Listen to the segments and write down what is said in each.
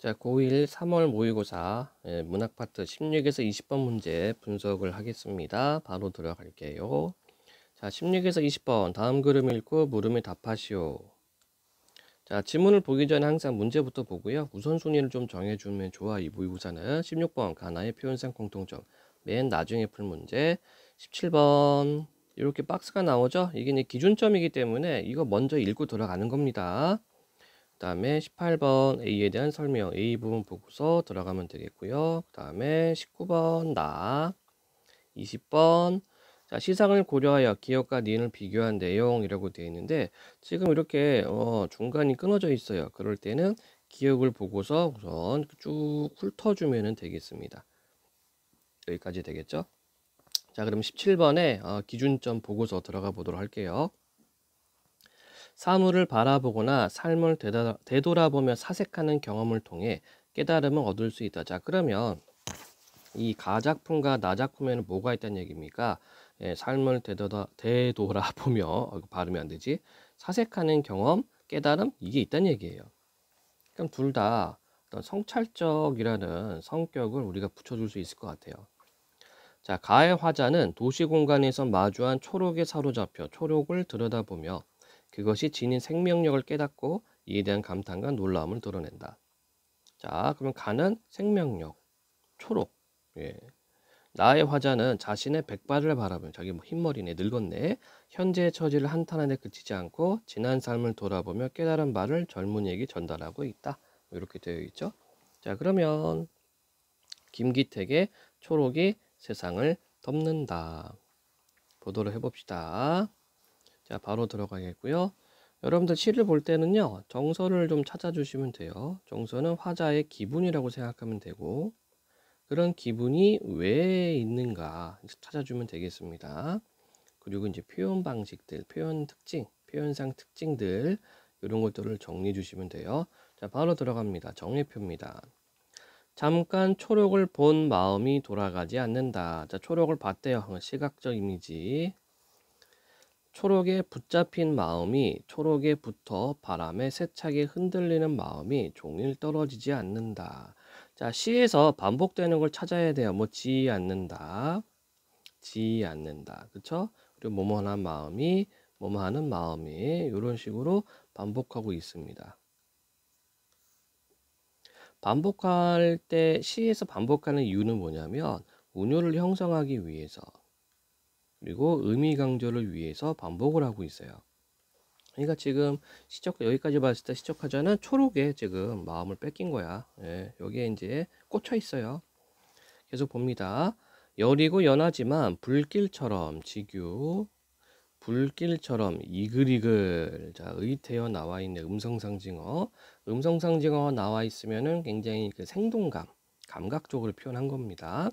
자, 고1 3월 모의고사 문학파트 16에서 20번 문제 분석을 하겠습니다. 바로 들어갈게요. 자, 16에서 20번 다음 그림 읽고 물음에 답하시오. 자, 지문을 보기 전에 항상 문제부터 보고요. 우선순위를 좀 정해주면 좋아. 이 모의고사는 16번 가나의 표현상 공통점 맨 나중에 풀 문제. 17번 이렇게 박스가 나오죠. 이게 이제 기준점이기 때문에 이거 먼저 읽고 들어가는 겁니다. 그 다음에 18번 A에 대한 설명, A 부분 보고서 들어가면 되겠고요. 그 다음에 19번 나, 20번 자, 시상을 고려하여 기억과 니은을 비교한 내용이라고 되어 있는데 지금 이렇게 중간이 끊어져 있어요. 그럴 때는 기억을 보고서 우선 쭉 훑어주면 되겠습니다. 여기까지 되겠죠? 자, 그럼 17번에 기준점 보고서 들어가 보도록 할게요. 사물을 바라보거나 삶을 되돌아보며 사색하는 경험을 통해 깨달음을 얻을 수 있다. 자, 그러면 이 가작품과 나작품에는 뭐가 있다는 얘기입니까? 삶을 되돌아보며 발음이 안 되지. 사색하는 경험, 깨달음 이게 있다는 얘기예요. 그럼 둘 다 어떤 성찰적이라는 성격을 우리가 붙여줄 수 있을 것 같아요. 자, 가의 화자는 도시 공간에서 마주한 초록에 사로잡혀 초록을 들여다보며 그것이 지닌 생명력을 깨닫고 이에 대한 감탄과 놀라움을 드러낸다. 자, 그러면 가는 생명력, 초록. 예. 나의 화자는 자신의 백발을 바라보며 자기 뭐 흰머리네 늙었네. 현재의 처지를 한탄하는데 그치지 않고 지난 삶을 돌아보며 깨달은 바를 젊은이에게 전달하고 있다. 이렇게 되어 있죠. 자, 그러면 김기택의 초록이 세상을 덮는다. 보도록 해봅시다. 자, 바로 들어가겠고요. 여러분들 시를 볼 때는요, 정서를 좀 찾아주시면 돼요. 정서는 화자의 기분이라고 생각하면 되고, 그런 기분이 왜 있는가 찾아주면 되겠습니다. 그리고 이제 표현 방식들, 표현 특징, 표현상 특징들, 이런 것들을 정리해 주시면 돼요. 자, 바로 들어갑니다. 정리표입니다. 잠깐 초록을 본 마음이 돌아가지 않는다. 자, 초록을 봤대요. 시각적 이미지. 초록에 붙잡힌 마음이 초록에 붙어 바람에 세차게 흔들리는 마음이 종일 떨어지지 않는다. 자, 시에서 반복되는 걸 찾아야 돼요. 뭐 지지 않는다. 지지 않는다. 그쵸? 그리고 뭐뭐 하는 마음이 뭐뭐 하는 마음이 이런 식으로 반복하고 있습니다. 반복할 때 시에서 반복하는 이유는 뭐냐면 운율을 형성하기 위해서 그리고 의미 강조를 위해서 반복을 하고 있어요. 그러니까 지금 여기까지 봤을 때 시적화자는 초록에 지금 마음을 뺏긴 거야. 예, 여기에 이제 꽂혀 있어요. 계속 봅니다. 여리고 연하지만 불길처럼 지규, 불길처럼 이글이글. 자, 의태어 나와 있는 음성상징어. 음성상징어 나와 있으면은 굉장히 그 생동감, 감각적으로 표현한 겁니다.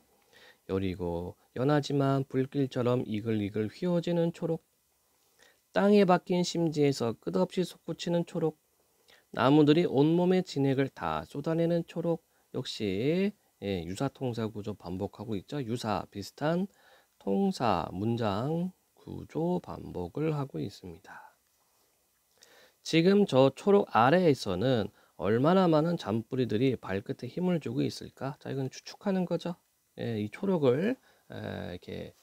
여리고 연하지만 불길처럼 이글이글 휘어지는 초록. 땅에 박힌 심지에서 끝없이 솟구치는 초록. 나무들이 온몸의 진액을 다 쏟아내는 초록. 역시 유사 통사 구조 반복하고 있죠. 유사 비슷한 통사 문장 구조 반복을 하고 있습니다. 지금 저 초록 아래에서는 얼마나 많은 잔뿌리들이 발끝에 힘을 주고 있을까? 자, 이건 추측하는 거죠. 이 초록을 이렇게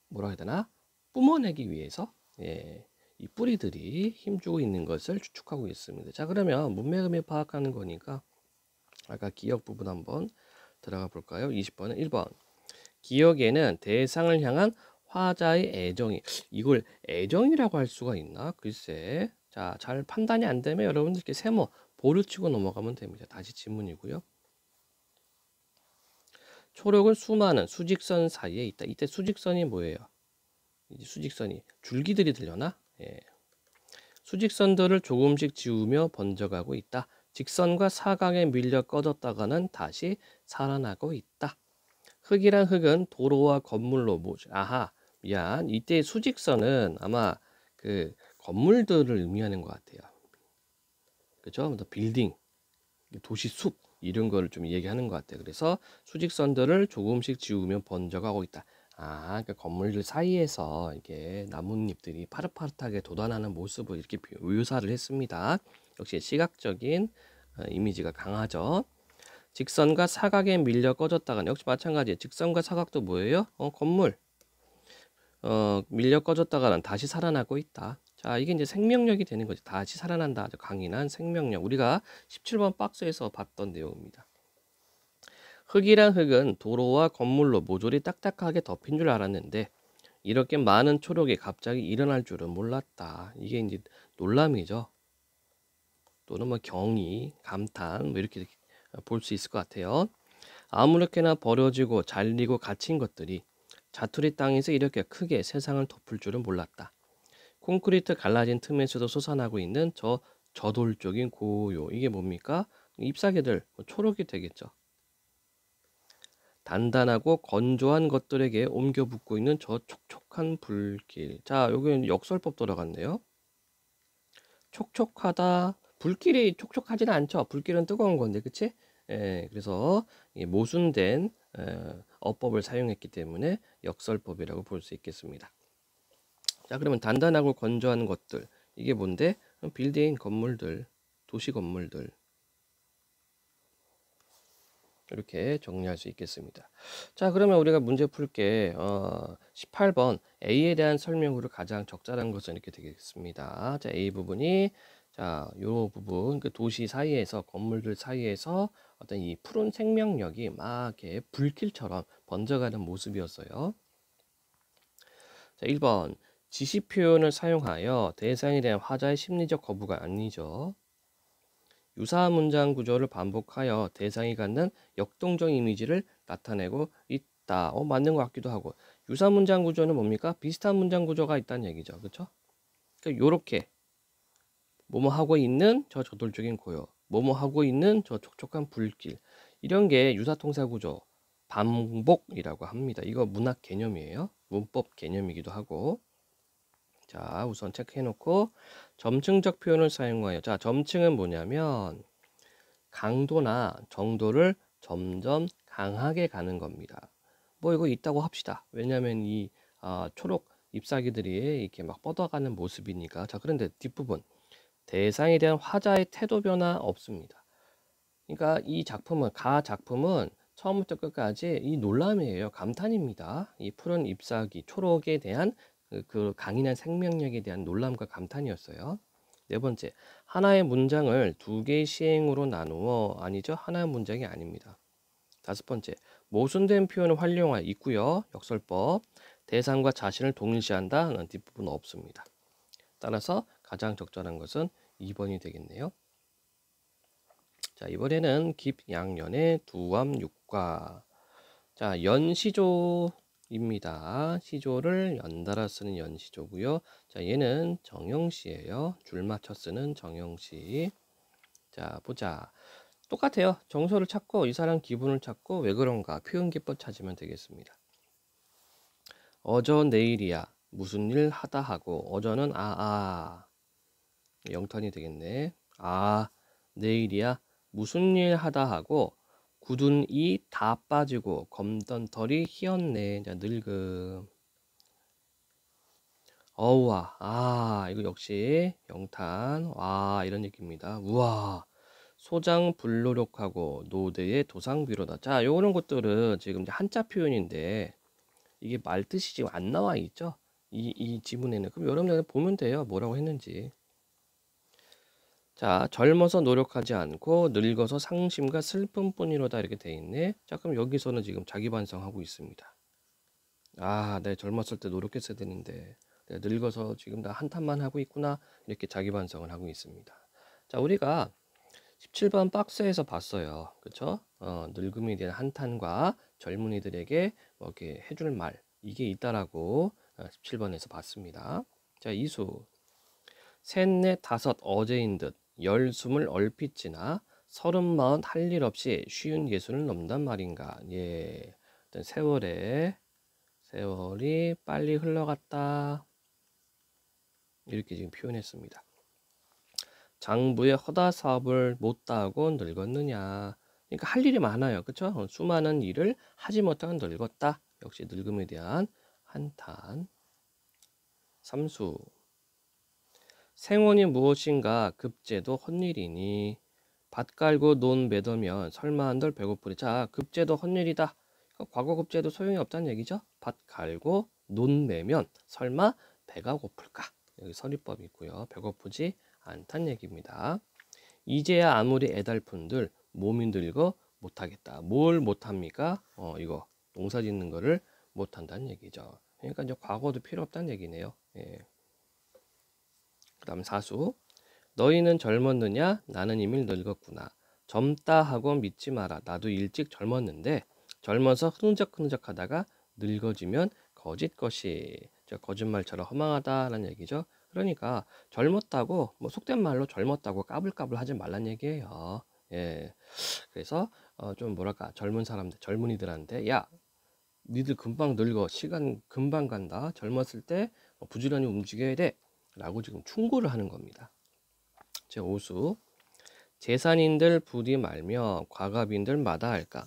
뭐라 해야 되나? 뿜어내기 위해서 이 뿌리들이 힘주고 있는 것을 추측하고 있습니다. 자, 그러면 문맥음이 파악하는 거니까 아까 기억 부분 한번 들어가 볼까요? 20번은 1번. 기억에는 대상을 향한 화자의 애정이 이걸 애정이라고 할 수가 있나? 글쎄. 자, 잘 판단이 안 되면 여러분들 이렇게 세모 보를 치고 넘어가면 됩니다. 다시 지문이고요. 초록은 수많은 수직선 사이에 있다. 이때 수직선이 뭐예요? 이제 수직선이 줄기들이 들려나? 예. 수직선들을 조금씩 지우며 번져가고 있다. 직선과 사각에 밀려 꺼졌다가는 다시 살아나고 있다. 흙이란 흙은 도로와 건물로 아하, 미안. 이때 수직선은 아마 그 건물들을 의미하는 것 같아요. 그죠? 빌딩, 도시 숲 이런 거를 좀 얘기하는 것 같아요. 그래서 수직선들을 조금씩 지우며 번져가고 있다. 아, 그러니까 건물들 사이에서 이게 나뭇잎들이 파릇파릇하게 돋아나는 모습을 이렇게 묘사를 했습니다. 역시 시각적인 이미지가 강하죠. 직선과 사각에 밀려 꺼졌다가는 역시 마찬가지. 직선과 사각도 뭐예요? 건물. 밀려 꺼졌다가는 다시 살아나고 있다. 자, 이게 이제 생명력이 되는 거지. 다시 살아난다. 아주 강인한 생명력. 우리가 17번 박스에서 봤던 내용입니다. 흙이란 흙은 도로와 건물로 모조리 딱딱하게 덮인 줄 알았는데 이렇게 많은 초록이 갑자기 일어날 줄은 몰랐다. 이게 이제 놀람이죠. 또는 뭐 경의, 감탄 뭐 이렇게 볼 수 있을 것 같아요. 아무렇게나 버려지고 잘리고 갇힌 것들이 자투리 땅에서 이렇게 크게 세상을 덮을 줄은 몰랐다. 콘크리트 갈라진 틈에서도 솟아나고 있는 저 저돌적인 고요. 이게 뭡니까? 잎사귀들, 초록이 되겠죠. 단단하고 건조한 것들에게 옮겨 붙고 있는 저 촉촉한 불길. 자, 여기는 역설법 들어갔네요. 촉촉하다. 불길이 촉촉하지는 않죠. 불길은 뜨거운 건데, 그치? 그래서 이 모순된 어법을 사용했기 때문에 역설법이라고 볼 수 있겠습니다. 자, 그러면 단단하고 건조한 것들. 이게 뭔데? 빌딩 건물들, 도시 건물들. 이렇게 정리할 수 있겠습니다. 자, 그러면 우리가 문제 풀게 18번 A에 대한 설명으로 가장 적절한 것은 이렇게 되겠습니다. 자, A 부분이 자, 요 부분 그 도시 사이에서 건물들 사이에서 어떤 이 푸른 생명력이 막 이렇게 불길처럼 번져가는 모습이었어요. 자, 1번 지시 표현을 사용하여 대상에 대한 화자의 심리적 거부가 아니죠. 유사한 문장 구조를 반복하여 대상이 갖는 역동적 이미지를 나타내고 있다. 맞는 것 같기도 하고. 유사 문장 구조는 뭡니까? 비슷한 문장 구조가 있다는 얘기죠. 그렇죠? 그러니까 요렇게 뭐뭐 하고 있는 저 저돌적인 고요. 뭐뭐 하고 있는 저 촉촉한 불길. 이런 게 유사통사 구조 반복이라고 합니다. 이거 문학 개념이에요. 문법 개념이기도 하고. 자, 우선 체크해 놓고 점층적 표현을 사용하여. 자, 점층은 뭐냐면 강도나 정도를 점점 강하게 가는 겁니다. 뭐 이거 있다고 합시다. 왜냐하면 이 초록 잎사귀들이 이렇게 막 뻗어가는 모습이니까. 자, 그런데 뒷부분 대상에 대한 화자의 태도 변화 없습니다. 그러니까 이 작품은 작품은 처음부터 끝까지 이 놀람이에요. 감탄입니다. 이 푸른 잎사귀 초록에 대한 그 강인한 생명력에 대한 놀람과 감탄이었어요. 네 번째, 하나의 문장을 두 개의 시행으로 나누어. 아니죠. 하나의 문장이 아닙니다. 다섯 번째, 모순된 표현을 활용하여 있고요. 역설법. 대상과 자신을 동일시한다는 뒷부분은 없습니다. 따라서 가장 적절한 것은 2번이 되겠네요. 자, 이번에는 깁양연의 두암육과. 자, 연시조입니다. 시조를 연달아 쓰는 연시조고요. 자, 얘는 정형시예요. 줄 맞춰 쓰는 정형시. 자, 보자. 똑같아요. 정서를 찾고 이 사람 기분을 찾고 왜 그런가 표현 기법 찾으면 되겠습니다. 어저 내일이야. 무슨 일 하다 하고. 어저는 영턴이 되겠네. 내일이야. 무슨 일 하다 하고 굳은 이 다 빠지고 검던 털이 휘었네. 자, 늙음. 어우와. 이거 역시 영탄. 와, 이런 얘기입니다. 우와. 소장 불노력하고 노대의 도상비로다. 자, 요런 것들은 지금 이제 한자 표현인데 이게 말뜻이 지금 안 나와 있죠? 이 지문에는. 그럼 여러분들 보면 돼요. 뭐라고 했는지. 자, 젊어서 노력하지 않고 늙어서 상심과 슬픔뿐이로다 이렇게 돼 있네. 자, 그럼 여기서는 지금 자기 반성하고 있습니다. 내가 젊었을 때 노력했어야 되는데 내가 늙어서 지금 다 한탄만 하고 있구나. 이렇게 자기 반성을 하고 있습니다. 자, 우리가 17번 박스에서 봤어요. 그쵸? 늙음에 대한 한탄과 젊은이들에게 뭐 이렇게 해줄 말 이게 있다라고 17번에서 봤습니다. 자, 이수. 셋, 넷, 다섯 어제인 듯 열, 스물 얼핏 지나 서른, 마흔 할 일 없이 쉬운 예순을 넘단 말인가. 예, 어떤 세월이 빨리 흘러갔다. 이렇게 지금 표현했습니다. 장부의 허다 사업을 못다하고 늙었느냐. 그러니까 할 일이 많아요. 그렇죠? 수많은 일을 하지 못하고 늙었다. 역시 늙음에 대한 한탄. 삼수. 생원이 무엇인가 급제도 헛일이니 밭 갈고 논 매더면 설마 한들 배고프리. 자, 급제도 헛일이다. 과거 급제도 소용이 없다는 얘기죠. 밭 갈고 논 매면 설마 배가 고플까? 여기 서리법이 있고요. 배고프지 않단 얘기입니다. 이제야 아무리 애달픈들 몸이 늙어 못하겠다. 뭘 못합니까? 이거 농사 짓는 거를 못한다는 얘기죠. 그러니까 이제 과거도 필요 없다는 얘기네요. 예. 그 다음 사수. 너희는 젊었느냐? 나는 이미 늙었구나. 젊다 하고 믿지 마라. 나도 일찍 젊었는데 젊어서 흐느적흐느적 하다가 늙어지면 거짓것이. 거짓말처럼 허망하다라는 얘기죠. 그러니까 젊었다고 뭐 속된 말로 젊었다고 까불까불 하지 말란 얘기예요. 예. 그래서 좀 뭐랄까 젊은 사람들 젊은이들한테 야 니들 금방 늙어 시간 금방 간다. 젊었을 때 부지런히 움직여야 돼 라고 지금 충고를 하는 겁니다. 제5수. 재산인들 부디 말며 과갑인들 마다할까.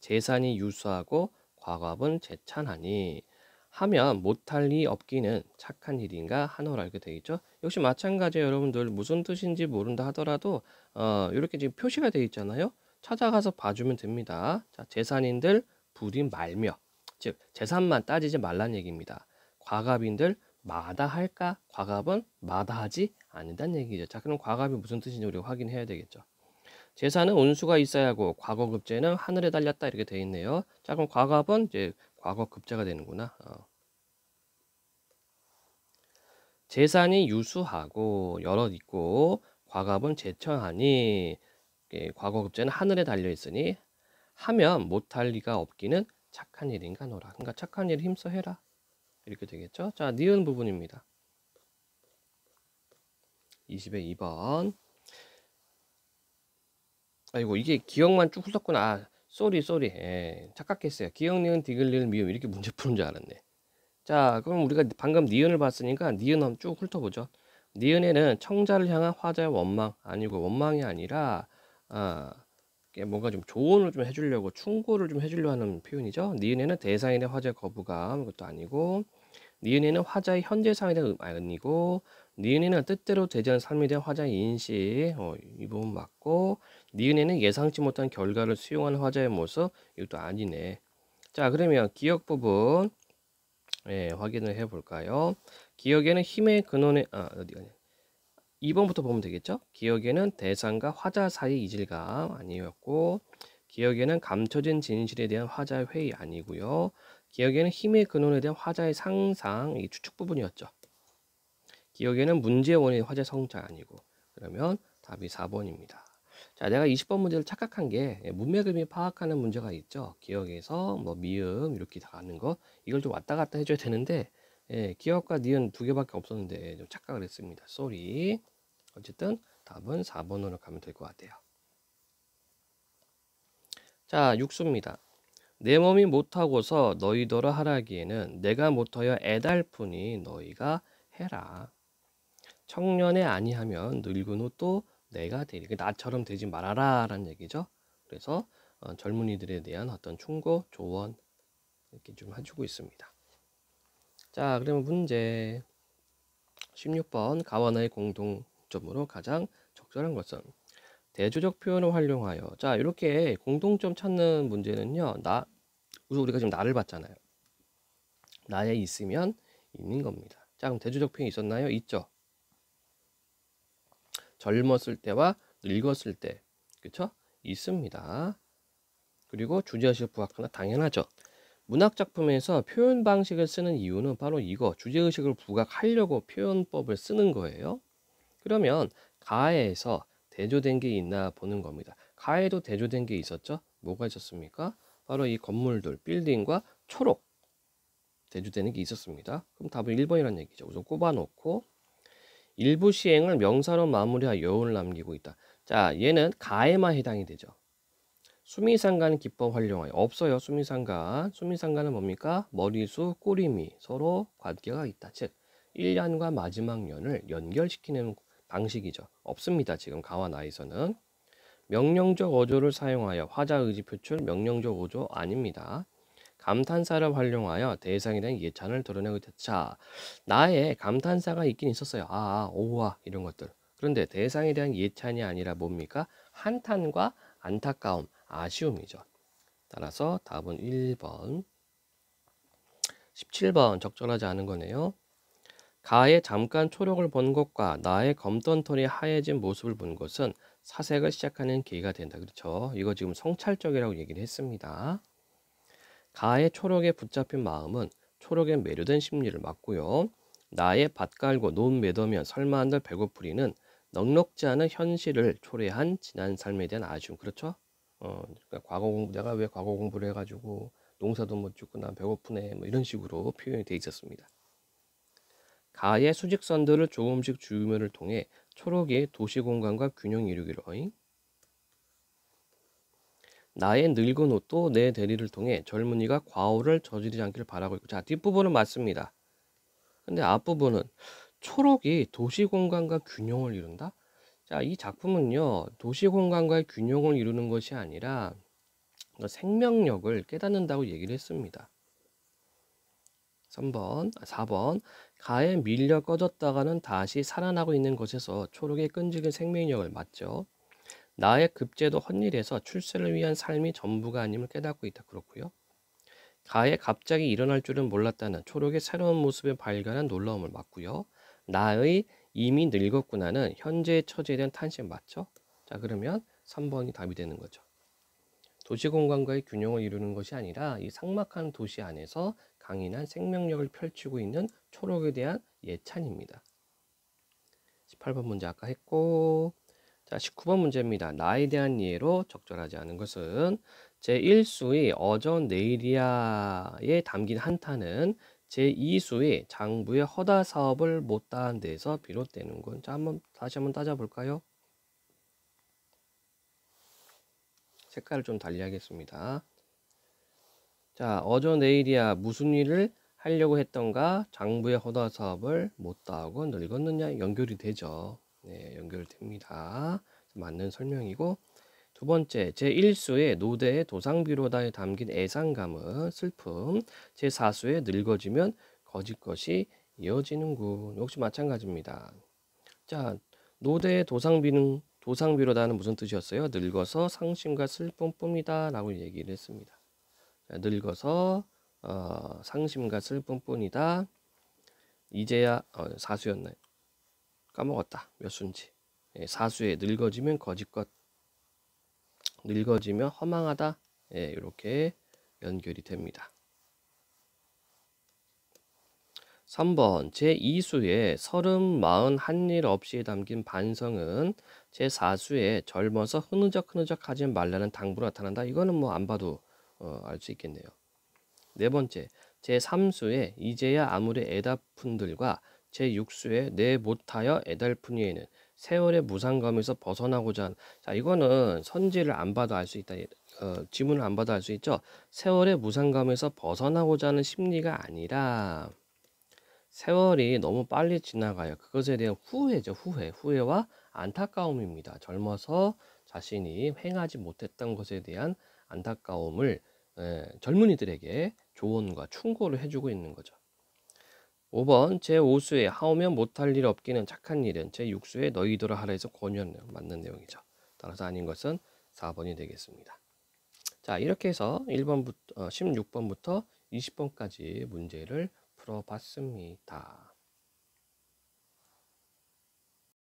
재산이 유수하고 과갑은 재찬하니. 하면 못할 리 없기는 착한 일인가 하노라 이렇게 되어 있죠. 역시 마찬가지예요. 여러분들 무슨 뜻인지 모른다 하더라도 이렇게 지금 표시가 되어 있잖아요. 찾아가서 봐주면 됩니다. 자, 재산인들 부디 말며, 즉 재산만 따지지 말란 얘기입니다. 과갑인들 마다할까? 과갑은 마다하지 않는다는 얘기죠. 자, 그럼 과갑이 무슨 뜻인지 우리가 확인해야 되겠죠. 재산은 운수가 있어야 하고 과거급제는 하늘에 달렸다 이렇게 되어 있네요. 자, 그럼 과갑은 이제 과거급제가 되는구나. 재산이 유수하고 여럿 있고 과갑은 재천하니. 과거급제는 하늘에 달려 있으니 하면 못할 리가 없기는 착한 일인가 노라. 그러니까 착한 일 힘써 해라 이렇게 되겠죠. 자, 니은 부분입니다. 20의 2번. 아이고 이게 기억만 쭉 훑었구나. 아, 쏘리. 예, 착각했어요. 기억, 니은, 디귿, 리을, 미음 이렇게 문제 푸는 줄 알았네. 자, 그럼 우리가 방금 니은을 봤으니까 니은 한번 쭉 훑어보죠. 니은에는 청자를 향한 화자의 원망 아니고 원망이 아니라 뭔가 좀 조언을 좀 해주려고 충고를 좀 해주려 하는 표현이죠. 니은에는 대상에 대한 화자의 거부감 그것도 아니고, 니은에는 화자의 현재 상황에 대한 아니고, 니은에는 뜻대로 되지 않은 삶에 대한 화자의 인식 이 부분 맞고, 니은에는 예상치 못한 결과를 수용하는 화자의 모습 이것도 아니네. 자, 그러면 기억 부분 확인을 해 볼까요? 기억에는 힘의 근원에 어디 가냐? 2번부터 보면 되겠죠? 기억에는 대상과 화자 사이 이질감 아니었고, 기억에는 감춰진 진실에 대한 화자의 회의 아니고요. 기억에는 힘의 근원에 대한 화자의 상상, 이 추측 부분이었죠. 기억에는 문제의 원인의 화자 성찰 아니고. 그러면 답이 4번입니다. 자, 내가 20번 문제를 착각한 게 문맥을 파악하는 문제가 있죠. 기억에서 뭐 미음 이렇게 다 가는 거 이걸 좀 왔다 갔다 해줘야 되는데 기억과 니은 두 개밖에 없었는데 좀 착각을 했습니다. 쏘리. 어쨌든 답은 4번으로 가면 될 것 같아요. 자, 6수입니다. 내 몸이 못하고서 너희더러 하라기에는 내가 못하여 애달프니 너희가 해라. 청년에 아니하면 늙은 후 또 내가 되리. 나처럼 되지 말아라 라는 얘기죠. 그래서 젊은이들에 대한 어떤 충고, 조언 이렇게 좀 해주고 있습니다. 자, 그러면 문제 16번. 가와나의 공통점으로 가장 적절한 것은. 대조적 표현을 활용하여. 자, 이렇게 공통점 찾는 문제는요. 우리가 지금 나를 봤잖아요. 나에 있으면 있는 겁니다. 자, 그럼 대조적 표현이 있었나요? 있죠. 젊었을 때와 늙었을 때, 그쵸? 있습니다. 그리고 주제의식 부각하나 당연하죠. 문학작품에서 표현 방식을 쓰는 이유는 바로 이거, 주제의식을 부각하려고 표현법을 쓰는 거예요. 그러면 가에서 대조된 게 있나 보는 겁니다. 가에도 대조된 게 있었죠? 뭐가 있었습니까? 바로 이 건물들, 빌딩과 초록 대조되는 게 있었습니다. 그럼 답은 1번이라는 얘기죠. 우선 꼽아놓고 일부 시행을 명사로 마무리하여 여운을 남기고 있다. 자, 얘는 가에만 해당이 되죠. 수미상관 기법 활용하여. 없어요. 수미상관. 수미상관은 뭡니까? 머리수, 꼬리미 서로 관계가 있다. 즉 1년과 마지막 년을 연결시키는 방식이죠. 없습니다. 지금 가와 나에서는. 명령적 어조를 사용하여. 화자 의지 표출 명령적 어조 아닙니다. 감탄사를 활용하여 대상에 대한 예찬을 드러내고 있다. 자, 나의 감탄사가 있긴 있었어요. 오와 이런 것들. 그런데 대상에 대한 예찬이 아니라 뭡니까? 한탄과 안타까움, 아쉬움이죠. 따라서 답은 1번. 17번 적절하지 않은 거네요. 가에 잠깐 초록을 본 것과 나의 검던 털이 하얘진 모습을 본 것은 사색을 시작하는 계기가 된다. 그렇죠? 이거 지금 성찰적이라고 얘기를 했습니다. 가의 초록에 붙잡힌 마음은 초록에 매료된 심리를 맞고요. 나의 밭 갈고 논 매더면 설마 한들 배고프리는 넉넉지 않은 현실을 초래한 지난 삶에 대한 아쉬움. 그렇죠? 그러니까 내가 왜 과거 공부를 해가지고 농사도 못 짓고 난 배고프네 뭐 이런 식으로 표현이 돼 있었습니다. 가의 수직선들을 조금씩 주면을 통해 초록이 도시공간과 균형 이루기를 나의 늙은 옷도 내 대리를 통해 젊은이가 과오를 저지르지 않기를 바라고 있고. 자, 뒷부분은 맞습니다. 근데 앞부분은 초록이 도시공간과 균형을 이룬다? 자, 이 작품은요, 도시공간과의 균형을 이루는 것이 아니라 생명력을 깨닫는다고 얘기를 했습니다. 4번. 가에 밀려 꺼졌다가는 다시 살아나고 있는 것에서 초록의 끈질긴 생명력을 맞죠. 나의 급제도 헛일에서 출세를 위한 삶이 전부가 아님을 깨닫고 있다. 그렇고요. 가에 갑자기 일어날 줄은 몰랐다는 초록의 새로운 모습을 발견한 놀라움을 맞고요. 나의 이미 늙었구나는 현재의 처지에 대한 탄식 맞죠? 자, 그러면 3번이 답이 되는 거죠. 도시공간과의 균형을 이루는 것이 아니라 이 삭막한 도시 안에서 강인한 생명력을 펼치고 있는 초록에 대한 예찬입니다. 18번 문제 아까 했고, 자, 19번 문제입니다. 나에 대한 예로 적절하지 않은 것은 제1수의 어전 네이리아에 담긴 한탄은 제2수의 장부의 허다 사업을 못다한 데서 비롯되는 건. 자, 다시 한번 따져볼까요? 색깔을 좀 달리 하겠습니다. 자, 어전 네이리아 무슨 일을 하려고 했던가? 장부의 허다 사업을 못다하고 늙었느냐? 연결이 되죠. 네, 연결됩니다. 맞는 설명이고, 두 번째, 제1수의 노대의 도상비로다에 담긴 애상감은 슬픔, 제4수의 늙어지면 거짓 것이 이어지는군. 역시 마찬가지입니다. 자, 노대의 도상비로다는 무슨 뜻이었어요? 늙어서 상심과 슬픔뿐이다 라고 얘기를 했습니다. 자, 늙어서 상심과 슬픔뿐이다. 이제야 사수였나요? 까먹었다. 몇 수인지. 예, 사수에 늙어지면 거짓것, 늙어지면 허망하다. 예, 이렇게 연결이 됩니다. 3번 제2수의 서른 마흔 한일 없이에 담긴 반성은 제4수의 젊어서 흐느적하지 말라는 당부로 나타난다. 이거는 뭐 안 봐도 알 수 있겠네요. 네 번째 제3수의 이제야 아무리 애다푼들과 제6수의 내 못하여 애달프니에는 세월의 무상감에서 벗어나고자 한. 자, 이거는 선지를 안 봐도 알 수 있다. 지문을 안 봐도 알 수 있죠. 세월의 무상감에서 벗어나고자 하는 심리가 아니라 세월이 너무 빨리 지나가요. 그것에 대한 후회죠. 후회와 안타까움입니다. 젊어서 자신이 행하지 못했던 것에 대한 안타까움을 젊은이들에게 조언과 충고를 해주고 있는 거죠. 5번 제5수에 하오면 못할 일 없기는 착한 일은 제6수에 너희들아 하라 해서 권유하는 내용, 맞는 내용이죠. 따라서 아닌 것은 4번이 되겠습니다. 자, 이렇게 해서 16번부터 20번까지 문제를 풀어봤습니다.